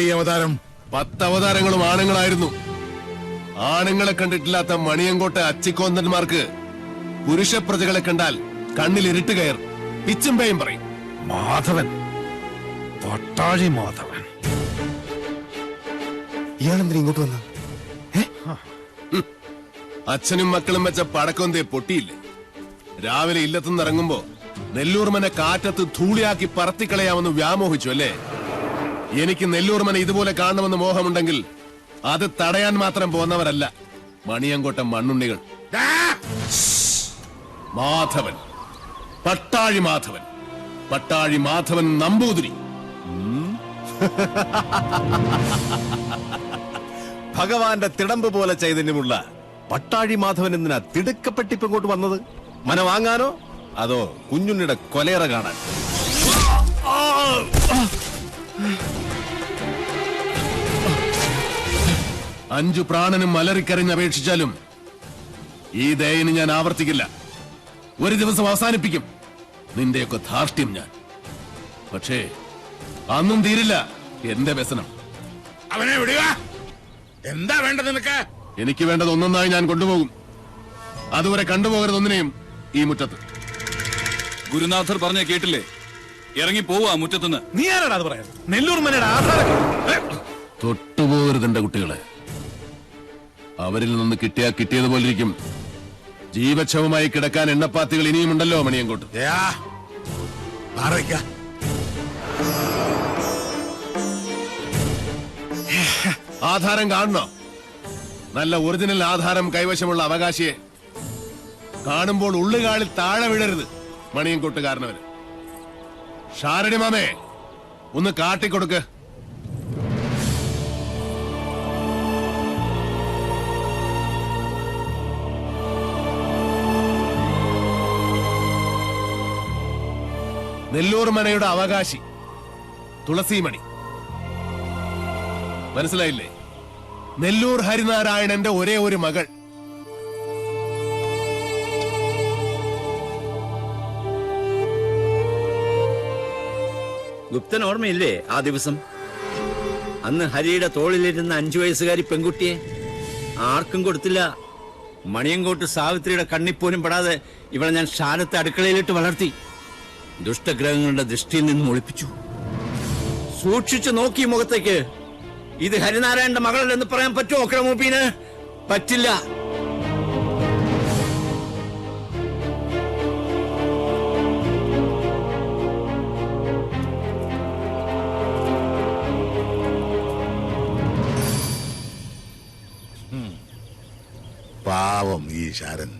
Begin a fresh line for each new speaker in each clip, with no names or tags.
ഈ അവതാരം?
10 അവതാരങ്ങളും ആണുങ്ങളായിരുന്നു. ആണുങ്ങളെ കണ്ടിട്ടില്ലാത്ത മണിയങ്കോട്ടെ അച്ചിക്കോന്തന്മാർക്ക് പുരുഷ പ്രജകളെ കണ്ടാൽ കണ്ണിൽ ഇരുട്ട് കയർ പിച്ചും പേയും പറയും.
മാധവൻ, പട്ടാഴി മാധവൻ.
ഇയാളെന്തിനാ ഇങ്ങോട്ട് വന്ന?
അച്ഛനും മക്കളും വെച്ച പടക്കൊന്തേ പൊട്ടിയില്ലേ? രാവിലെ ഇല്ലത്തുനിന്ന് ഇറങ്ങുമ്പോ നെല്ലൂർമനെ കാറ്റത്ത് ധൂളിയാക്കി പറത്തിക്കളയാമെന്ന് വ്യാമോഹിച്ചു അല്ലേ? എനിക്ക് നെല്ലൂർമനെ ഇതുപോലെ കാണണമെന്ന് മോഹമുണ്ടെങ്കിൽ അത് തടയാൻ മാത്രം പോന്നവരല്ല മണിയങ്കോട്ട മണ്ണുണ്ണികൾ. മാധവൻ, പട്ടാഴി മാധവൻ, പട്ടാഴി മാധവൻ നമ്പൂതിരി.
ഭഗവാന്റെ തിടമ്പ് പോലെ ചൈതന്യമുള്ള പട്ടാഴി മാധവൻ എന്തിനാ തിടുക്കപ്പെട്ടിപ്പ് ഇങ്ങോട്ട് വന്നത്? മന വാങ്ങാനോ അതോ കുഞ്ഞുണ്ണിയുടെ കൊലേറ കാണാൻ?
5 പ്രാണനും അലറിക്കരഞ്ഞപേക്ഷിച്ചാലും ഈ ദയന് ഞാൻ ആവർത്തിക്കില്ല. ഒരു ദിവസം അവസാനിപ്പിക്കും നിന്റെയൊക്കെ ധാർഷ്ട്യം ഞാൻ. പക്ഷേ അന്നും തീരില്ല എന്റെ വ്യസനം.
അവനെ വിടുക. എന്താ വേണ്ടത് നിനക്ക്?
എനിക്ക് വേണ്ടത് ഒന്നൊന്നായി ഞാൻ കൊണ്ടുപോകും. അതുവരെ കണ്ടുപോകരുത് ഒന്നിനെയും ഈ മുറ്റത്ത്.
ഗുരുനാഥർ പറഞ്ഞ കേട്ടില്ലേ? ഇറങ്ങി പോവാ മുറ്റത്തുനിന്ന്.
നീ ആരാടാ അത് പറയാൻ? നെല്ലൂർ മനയുടെ ആധാരം
തൊട്ടുപോകരുത് എന്റെ കുട്ടികളെ. അവരിൽ നിന്ന് കിട്ടിയാ കിട്ടിയതുപോലിരിക്കും. ജീവച്ഛവമായി കിടക്കാൻ എണ്ണപ്പാത്തികൾ ഇനിയുമുണ്ടല്ലോ മണിയങ്കോട്ട്. ആധാരം കാണണോ? നല്ല ഒറിജിനൽ ആധാരം കൈവശമുള്ള അവകാശിയെ കാണുമ്പോൾ ഉള്ളുകാളിൽ താഴെ വീഴരുത് മണിയങ്കോട്ടുകാരനവര്. ഷാരടി മാമേ, ഒന്ന് കാട്ടിക്കൊടുക്ക്. നെല്ലൂർ മനയുടെ അവകാശി തുളസിമണി. മനസ്സിലായില്ലേ? നെല്ലൂർ ഹരിനാരായണന്റെ ഒരേ ഒരു മകൾ.
ഗുപ്തൻ ഓർമ്മയില്ലേ ആ ദിവസം? അന്ന് ഹരിയുടെ തോളിലിരുന്ന 5 വയസ്സുകാരി പെൺകുട്ടിയെ ആർക്കും കൊടുത്തില്ല. മണിയങ്കോട്ട് സാവിത്രിയുടെ കണ്ണിപ്പോലും പെടാതെ ഇവളെ ഞാൻ ശാലത്തെ അടുക്കളയിലിട്ട് വളർത്തി. ദുഷ്ടഗ്രഹങ്ങളുടെ ദൃഷ്ടിയിൽ നിന്നും ഒളിപ്പിച്ചു. സൂക്ഷിച്ചു നോക്കി മുഖത്തേക്ക്. ഇത് ഹരിനാരായണന്റെ മകളല്ലെന്ന് പറയാൻ പറ്റുമോ ക്രമൂപ്പീന്? പറ്റില്ല.
പാവം ഈ ശാരൻ.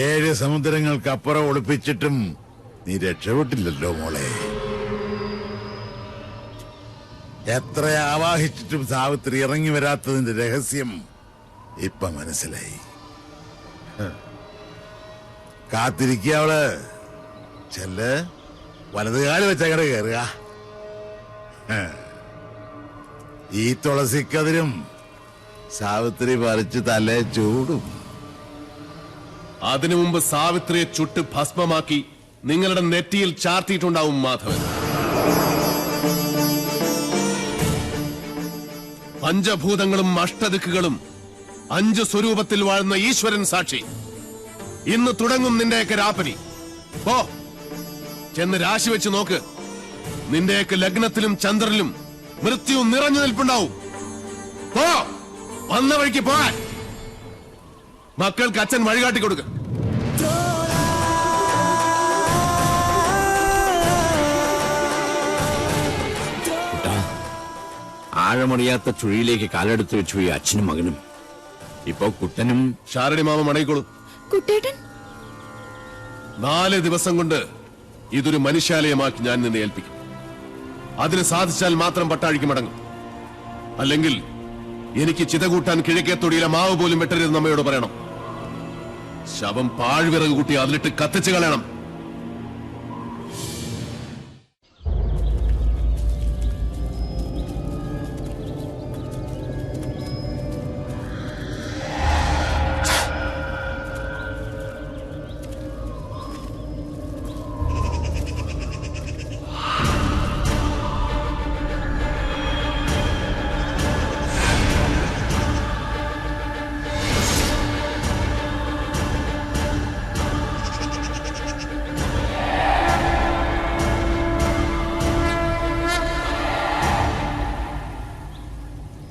7 സമുദ്രങ്ങൾക്കപ്പുറം ഒളിപ്പിച്ചിട്ടും നീ രക്ഷപ്പെട്ടില്ലല്ലോ മോളെ. എത്ര ആവാഹിച്ചിട്ടും സാവിത്രി ഇറങ്ങി വരാത്തതിന്റെ രഹസ്യം ഇപ്പൊ മനസ്സിലായി. കാത്തിരിക്കുക അവള്. ചെല്ല്, വലതുകാല് വെച്ചങ്ങടെ കയറുക. ഈ തുളസിക്കതിരും സാവിത്രി പറിച്ച് തലേ ചൂടും.
അതിനു മുമ്പ് സാവിത്രിയെ ചുട്ട് ഭസ്മമാക്കി നിങ്ങളുടെ നെറ്റിയിൽ ചാർത്തിയിട്ടുണ്ടാവും മാധവൻ. പഞ്ചഭൂതങ്ങളും അഷ്ടദിക്കുകളും 5 സ്വരൂപത്തിൽ വാഴുന്ന ഈശ്വരൻ സാക്ഷി. ഇന്ന് തുടങ്ങും നിന്റെയൊക്കെ രാപ്പനി. പോ, ചെന്ന് രാശി വെച്ച് നോക്ക്. നിന്റെയൊക്കെ ലഗ്നത്തിലും ചന്ദ്രനിലും മൃത്യു നിറഞ്ഞു നിൽപ്പുണ്ടാവും. പോ, വന്ന വഴിക്ക് പോകാൻ. മക്കൾക്ക് അച്ഛൻ വഴികാട്ടി കൊടുക്ക.
ആഴമറിയാത്ത ചുഴിയിലേക്ക് കാലെടുത്ത് വെച്ചു ഈ അച്ഛനും മകനും. ഇപ്പോ കുട്ടനും
ഷാരടി മാമ മടങ്ങിക്കോളൂ.
കുട്ടേട്ടൻ
4 ദിവസം കൊണ്ട് ഇതൊരു മനുഷ്യാലയമാക്കി ഞാൻ നിന്നെ ഏൽപ്പിക്കും. അതിന് സാധിച്ചാൽ മാത്രം പട്ടാഴിക്ക് മടങ്ങും. അല്ലെങ്കിൽ എനിക്ക് ചിത കൂട്ടാൻ കിഴക്കേത്തൊടിയിലെ മാവ് പോലും വെട്ടരുതെന്ന് അമ്മയോട് പറയണം. ശവം പാഴ്വിറക് കൂട്ടി അതിലിട്ട് കത്തിച്ചു കളയണം.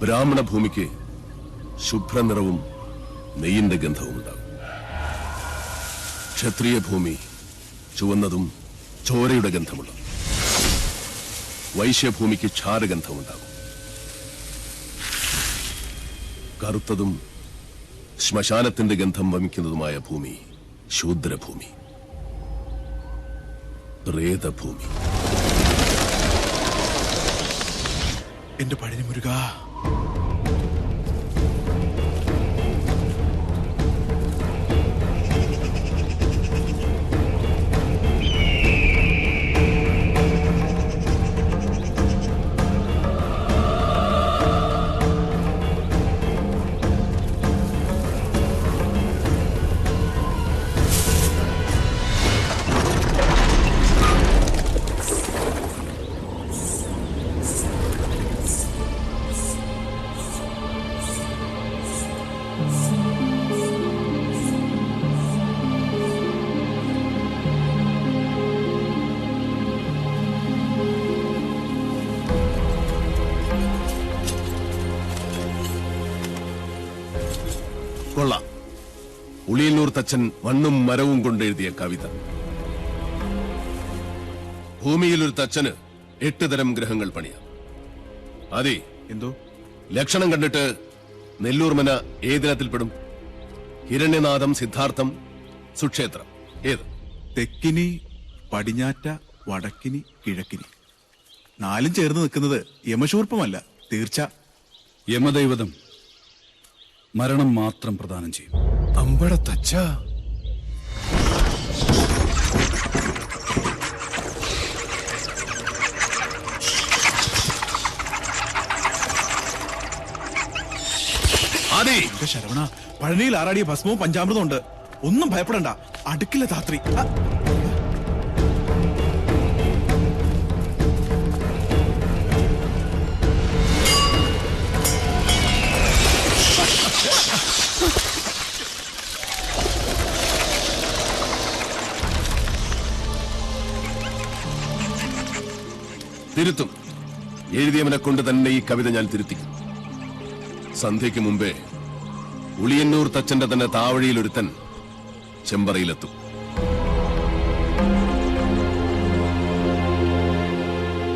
ബ്രാഹ്മണ ഭൂമിക്ക് ശുഭ്രനിറവും നെയ്യിന്റെ ഗന്ധവും ഉണ്ടാകും. ക്ഷത്രിയ ഭൂമി ചുവന്നതും ചോരയുടെ ഗന്ധമുള്ളതും. വൈശ്യഭൂമിക്ക് ക്ഷാരഗന്ധമുണ്ടാകും. കറുത്തതും ശ്മശാനത്തിന്റെ ഗന്ധം വമിക്കുന്നതുമായ ഭൂമി ശൂദ്രഭൂമി, പ്രേതഭൂമി.
എന്റെ പഴനി മുരുക,
കൊള്ളാം. ഉളിയന്നൂർ തച്ചൻ മണ്ണും മരവും കൊണ്ടെഴുതിയ കവിത. ഭൂമിയിൽ ഒരു തച്ചന് 8 തരം ഗ്രഹങ്ങൾ പണിയാം. അതെ,
എന്തോ
ലക്ഷണം കണ്ടിട്ട് നെല്ലൂർമന ഏതിനത്തിൽപ്പെടും? ഹിരണ്യനാഥം, സിദ്ധാർത്ഥം, സുക്ഷേത്രം, ഏത്?
തെക്കിനി, പടിഞ്ഞാറ്റ, വടക്കിനി, കിഴക്കിനി. 4 ചേർന്ന് നിൽക്കുന്നത് യമശൂർപ്പമല്ല, തീർച്ച.
യമദൈവതം മരണം മാത്രം പ്രദാനം ചെയ്യും.
അമ്പട തച്ച.
എന്റെ ശരവണ, പഴനിയിൽ ആറാടിയ ഭസ്മവും പഞ്ചാമൃതവും ഉണ്ട്. ഒന്നും ഭയപ്പെടണ്ട, അടുക്കില്ല ധാത്രി.
തിരുത്തും. എഴുതിയവനെ കൊണ്ട് തന്നെ ഈ കവിത ഞാൻ തിരുത്തിക്കും. സന്ധ്യയ്ക്ക് മുമ്പേ ഉളിയന്നൂർ തച്ചന്റെ തന്നെ താവഴിയിൽ ഒരുത്തൻ ചെമ്പറയിലെത്തും.